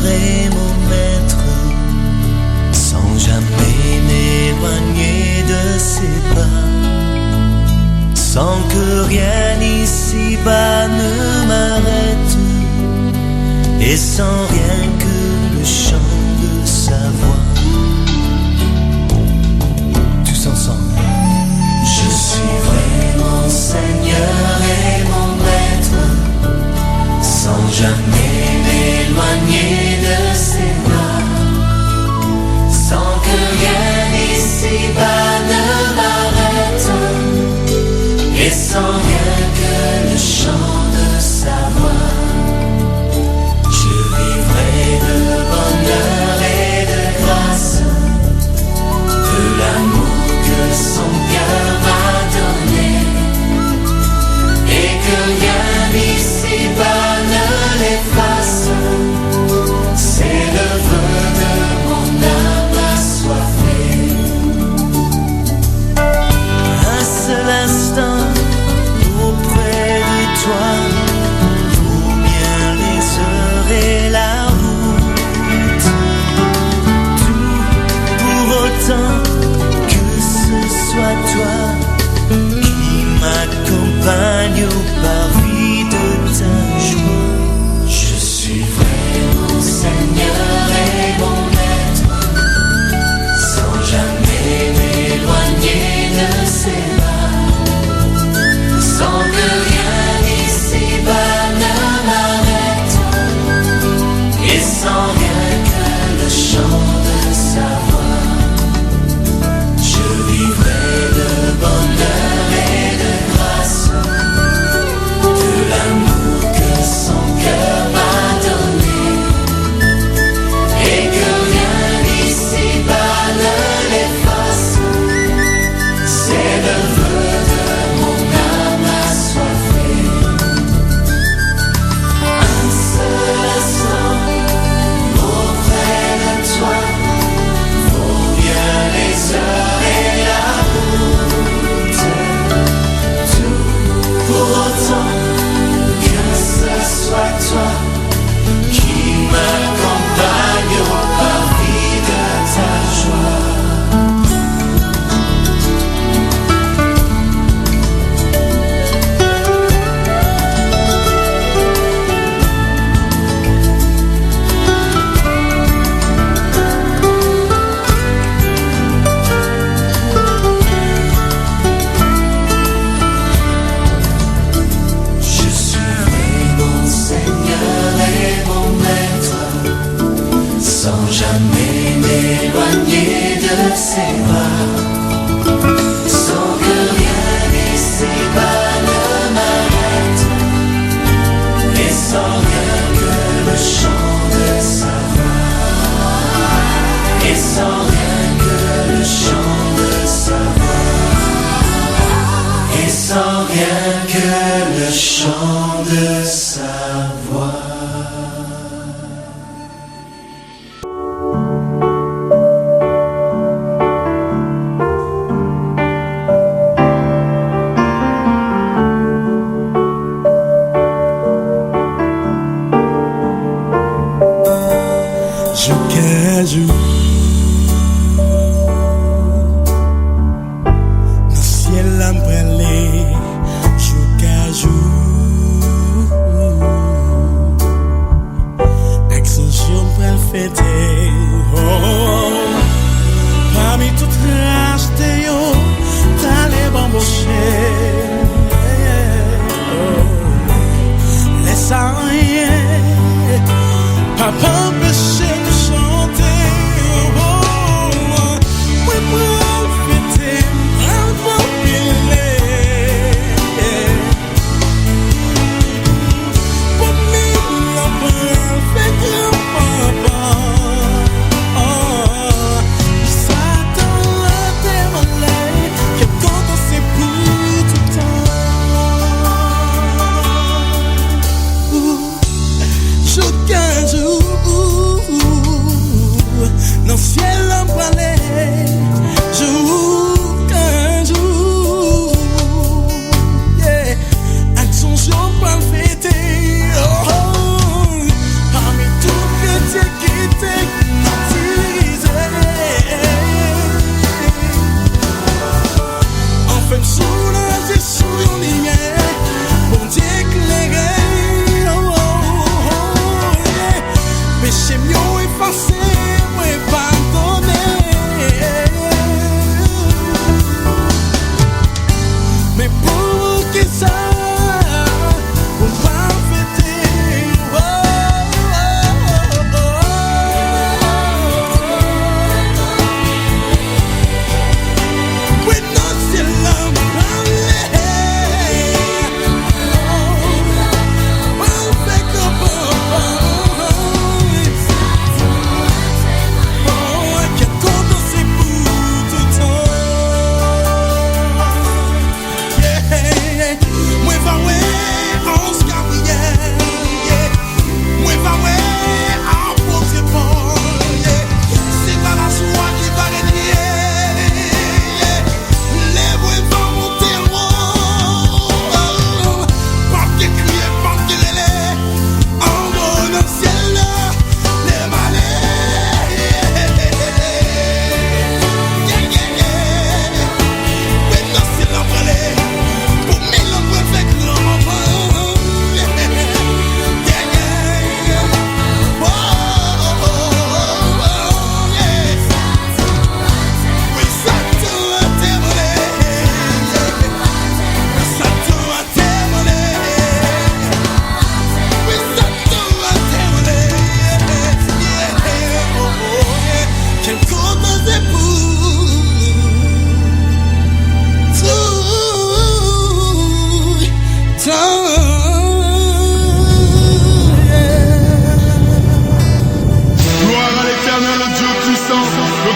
Seigneur est mon maître, sans jamais m'éloigner de ses pas, sans que rien ici-bas ne m'arrête, et sans rien que le chant de sa voix. Tous ensemble. Je suivrai mon Seigneur et mon maître, sans jamais m'éloigner de ses bras, sans que rien ici-bas ne m'arrête, et sans rien que le chant de sa voix. Je vivrai de bonheur et de grâce, de l'amour que son cœur m'a donné, et que rien ici-bas ne l'efface. C'est le vœu de mon âme assoiffée. Un seul instant auprès de toi, pour bien les heures et la route, tout pour autant que ce soit toi qui m'accompagne au parvis de ta joie. Je suivrai mon Seigneur et mon maître, sans jamais m'éloigner de ses bras, sans que rien ici-bas ne m'arrête, et sans rien que le chant de sa voix. Je vivrai de bonheur et de grâce, de l'amour que son cœur m'a donné, et que rien ici-bas ne l'efface. C'est le vœu de mon âme assoiffée. Un seul instant auprès de toi, vaut bien les heures et la route, tout pour autant que ce soit toi qui m'accompagne au parvis de ta joie. Je suivrai mon Seigneur et mon maître, sans jamais m'éloigner de ses bras, sans que rien ici-bas ne m'arrête, et sans rien que le chant de sa voix, et sans rien que le chant de sa voix, et sans rien que le chant de sa voix. Jusqu'à jour, le ciel a brûlé. Jusqu'à jour, avec son jour pour le fêter. Oh, parmi toutes racheté, t'as les bambouchés. Laisse rien, papa empêcher de chanter. Oh, oui, profiter, avant pour mille la fait grand papa.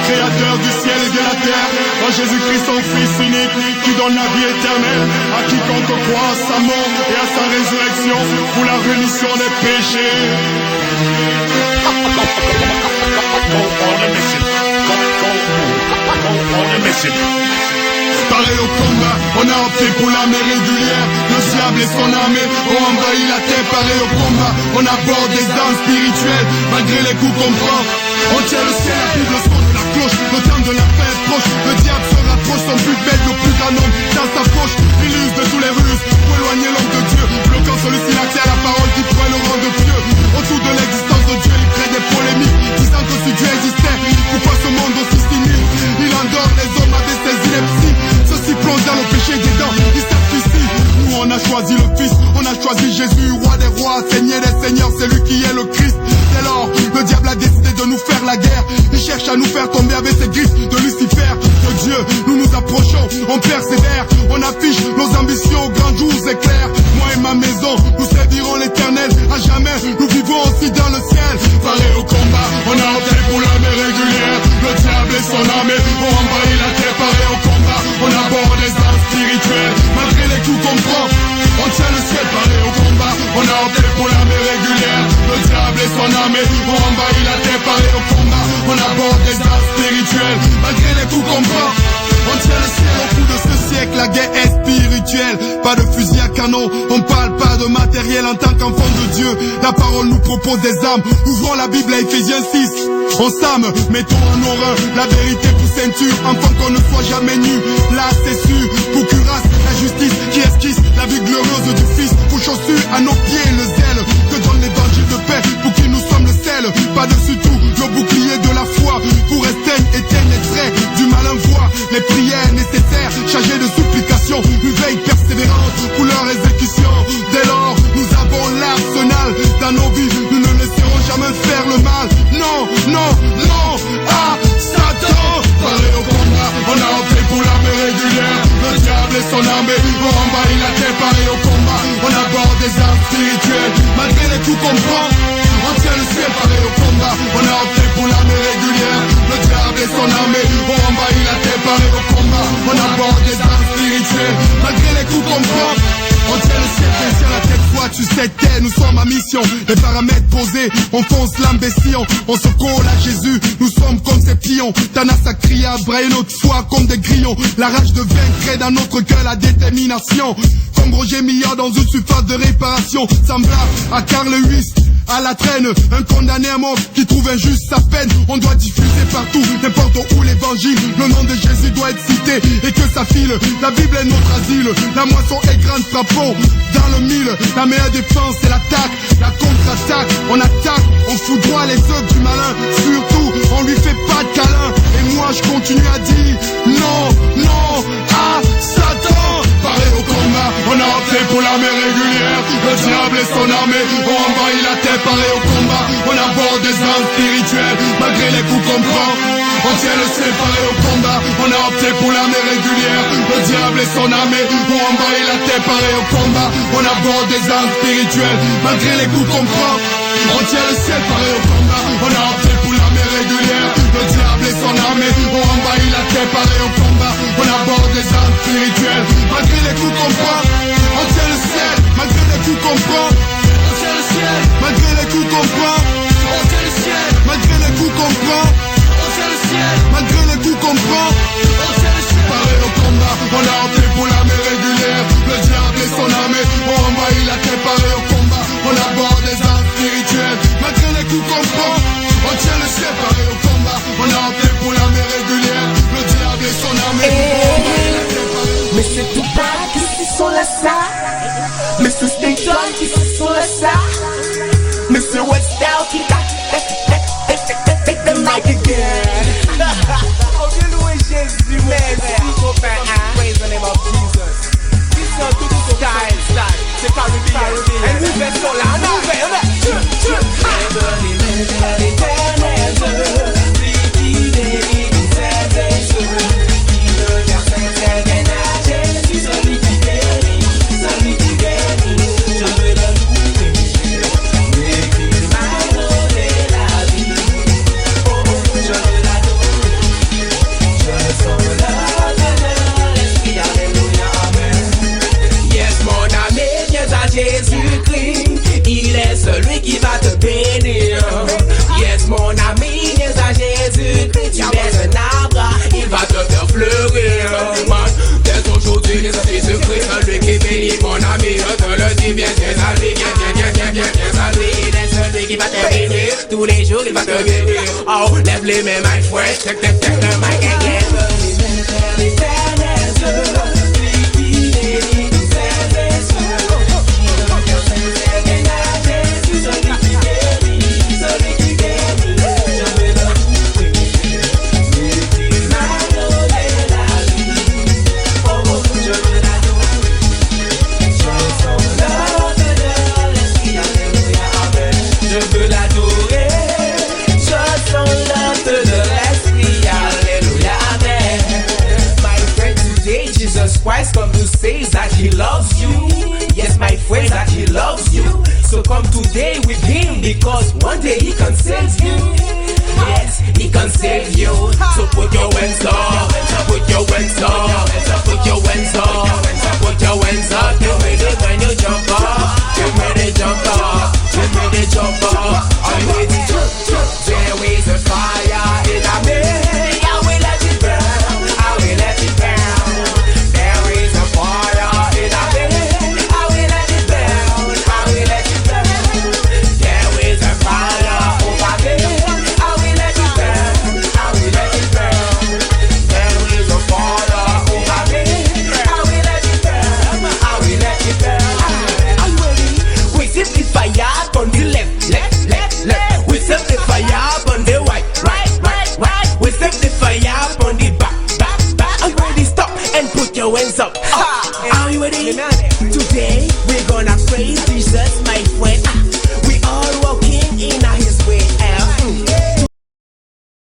Créateur du ciel et de la terre, en Jésus-Christ son Fils unique, qui donne la vie éternelle à quiconque croit à sa mort et à sa résurrection pour la rémission des péchés. Pareil au combat, on a opté pour l'armée régulière. Le diable et son armée ont envahi la terre. Pareil au combat, on aborde des armes spirituelles. Malgré les coups qu'on prend, on tient le ciel à plus de son de la cloche. Le temps de la fin est proche, le diable se rapproche. Son but bête, le plus grand homme dans sa poche. Il use de tous les ruses pour éloigner l'homme de Dieu, bloquant celui-ci l'accès à la parole qui pourrait le rendre pieux. Autour de l'existence de Dieu, il crée des polémiques, disant que si Dieu existait, pourquoi ce monde aussi cynique? Il endort les hommes avec ses inepties. Ceux-ci plongent dans le péché des dents, ils sacrifient. Nous on a choisi le Fils, on a choisi Jésus, roi des rois, seigneur des seigneurs, c'est lui qui est le Christ. Dès lors, le diable a décidé de nous faire la guerre. Il cherche à nous faire tomber avec ses griffes de Lucifer. De Dieu, nous nous approchons, on persévère. On affiche nos ambitions aux grands jours éclairs. Moi et ma maison, nous servirons l'éternel. À jamais, nous vivrons aussi dans le ciel. Pareil au combat, on a opté pour l'armée régulière. Le diable et son armée ont envahi la terre. Pareil au combat, on aborde les armes spirituelles. Malgré les coups qu'on prend, on tient le ciel. Pareil au combat, on a opté pour l'armée régulière. Le diable et son armée ont envahi la terre. Pareil au combat, on aborde les armes spirituelles. Malgré les coups qu'on prend, on tient le ciel. Au bout de ce siècle, la guerre est spirituelle. Pas de fusil à canon, on parle pas de matériel. En tant qu'enfant de Dieu, la parole nous propose des armes. Ouvrons la Bible à Ephésiens 6. On s'arme, mettons en horreur la vérité pour ceinture, afin qu'on ne soit jamais nu. Là c'est sûr, pour cuirasse, la justice qui esquisse la vie glorieuse du Fils. Pour chaussures à nos pieds le zèle que donne l'évangile de paix, pour qui nous sommes le sel. Par-dessus tout, le bouclier de la foi, pour éteindre les traits du malin voix. Les prières nécessaires, chargées de supplications, une veille persévérante pour leur exécution. Dès lors, nous avons l'arsenal dans nos vies, nous ne laisserons jamais faire le mal. Non, non, non, à Satan. Pareil au combat, on a opté pour l'armée régulière. Le diable et son armée ont envahi la terre. Pareil au combat, on aborde des armes spirituelles. Malgré les coups qu'on prend, on tient le ciel. Pareil au combat, on a opté pour l'armée régulière. Le diable et son armée ont envahi la terre. Pareil au combat, on aborde des armes spirituelles. Malgré les coups qu'on prend, on tient le ciel, sur la tête fois tu sais t'es, nous sommes à mission. Les paramètres posés, on fonce l'imbécile. On se colle à Jésus, nous sommes comme ces pions. Tanas a crié à brailler notre foi comme des grillons. La rage de vaincre crée dans notre cœur la détermination. Comme Roger Millard dans une surface de réparation. Semblable à Carl Lewis, à la traîne, un condamné à mort qui trouve injuste sa peine. On doit diffuser partout, n'importe où l'évangile. Le nom de Jésus doit être cité et que ça file. La Bible est notre asile, la moisson est grande, frappons dans le mille. La meilleure défense c'est l'attaque, la contre-attaque. On attaque, on foudroie les œuvres du malin. préparé au combat. On aborde des armes spirituelles, malgré les coups qu'on prend. On tient le ciel paré au combat. On a opté pour l'armée régulière. Le diable et son armée ont envahi la terre paré au combat. On aborde des armes spirituelles, malgré les coups qu'on prend. On tient le ciel paré au combat. On a opté pour l'armée régulière. Le diable et son armée ont envahi la terre paré au combat. On aborde des armes spirituelles, malgré les coups qu'on prend. On tient le ciel, malgré les coups qu'on prend. On tient le ciel, malgré les coups qu'on prend. On tient le ciel, malgré les coups qu'on prend. On tient le ciel, malgré les coups qu'on prend. On tient le ciel, paré au combat. On a opté pour l'armée régulière. Le diable et son armée ont envahi la terre paré au combat. On aborde des armes spirituelles, malgré les coups qu'on prend. On tient le ciel, paré au combat. On a opté pour l'armée régulière. Le diable et son armée ont envahi la terre paré au combat. Mais c'est tout pas qui se sont là ça. Mais c'est Station qui se sont là ça. Mais c'est Westdown qui t'a take the mic again. On vient louer Jésus, merci copain. Praise the name of Jesus. This is tout style. C'est Caribbean. Et nous faisons là, nous faisons Jésus-Christ, il est celui qui va te bénir. Yes, mon ami, viens à Jésus-Christ, tu es un arbre, il va te faire fleurir. Man, dès aujourd'hui, viens à Jésus-Christ, celui qui bénit, mon ami, je te le dis, viens à lui, viens à lui. Il est celui qui va te bénir, tous les jours il va te bénir. Oh, lève les mains, my friend, take the mic again. Christ come to say that he loves you. Yes, my friend, that he loves you. So come today with him, because one day he can save you.